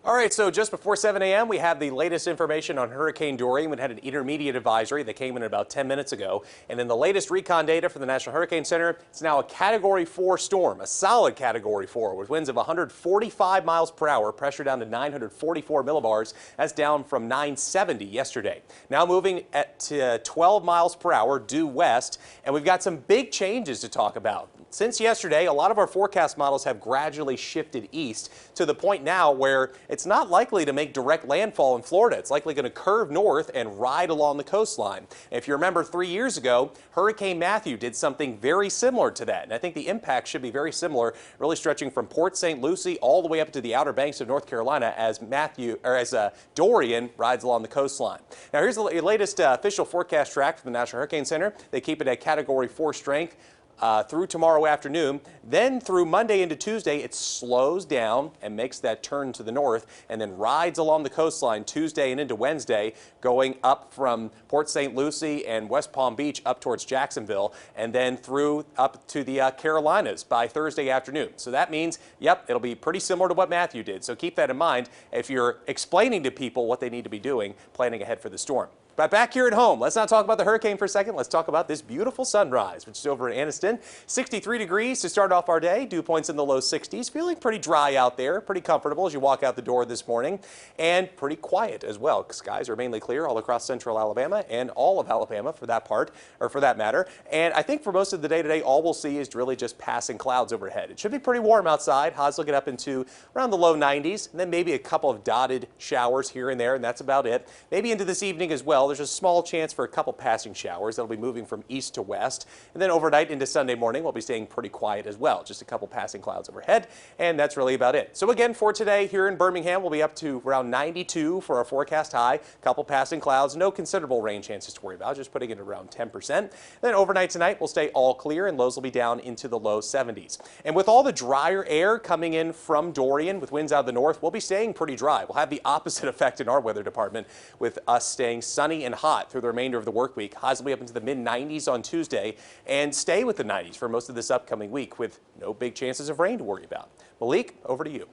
All right, so just before 7 a.m., we have the latest information on Hurricane Dorian. We had an intermediate advisory that came in about 10 minutes ago. And in the latest recon data from the National Hurricane Center, it's now a Category 4 storm, a solid Category 4 with winds of 145 miles per hour, pressure down to 944 millibars. That's down from 970 yesterday. Now moving at 12 miles per hour due west, and we've got some big changes to talk about. Since yesterday, a lot of our forecast models have gradually shifted east to the point now where it's not likely to make direct landfall in Florida. It's likely going to curve north and ride along the coastline. If you remember 3 years ago, Hurricane Matthew did something very similar to that. And I think the impact should be very similar, really stretching from Port St. Lucie all the way up to the Outer Banks of North Carolina as Dorian rides along the coastline. Now here's the latest official forecast track from the National Hurricane Center. They keep it at Category 4 strength through tomorrow afternoon. Then through Monday into Tuesday, it slows down and makes that turn to the north and then rides along the coastline Tuesday and into Wednesday, going up from Port St. Lucie and West Palm Beach up towards Jacksonville and then through up to the Carolinas by Thursday afternoon. So that means, yep, it'll be pretty similar to what Matthew did. So keep that in mind if you're explaining to people what they need to be doing, planning ahead for the storm. But back here at home, let's not talk about the hurricane for a second. Let's talk about this beautiful sunrise, which is over in Anniston. 63 degrees to start off our day. Dew points in the low 60s. Feeling pretty dry out there, pretty comfortable as you walk out the door this morning, and pretty quiet as well. Skies are mainly clear all across central Alabama and all of Alabama for that matter. And I think for most of the day today, all we'll see is really just passing clouds overhead. It should be pretty warm outside. Highs will get up into around the low 90s, and then maybe a couple of dotted showers here and there, and that's about it. Maybe into this evening as well. There's a small chance for a couple passing showers that'll be moving from east to west. And then overnight into Sunday morning, we'll be staying pretty quiet as well. Just a couple passing clouds overhead. And that's really about it. So again, for today here in Birmingham, we'll be up to around 92 for our forecast high. Couple passing clouds, no considerable rain chances to worry about, just putting it around 10%. Then overnight tonight, we'll stay all clear and lows will be down into the low 70s. And with all the drier air coming in from Dorian with winds out of the north, we'll be staying pretty dry. We'll have the opposite effect in our weather department with us staying sunny and hot through the remainder of the work week. Highs will be up into the mid-90s on Tuesday and stay with the 90s for most of this upcoming week with no big chances of rain to worry about. Malik, over to you.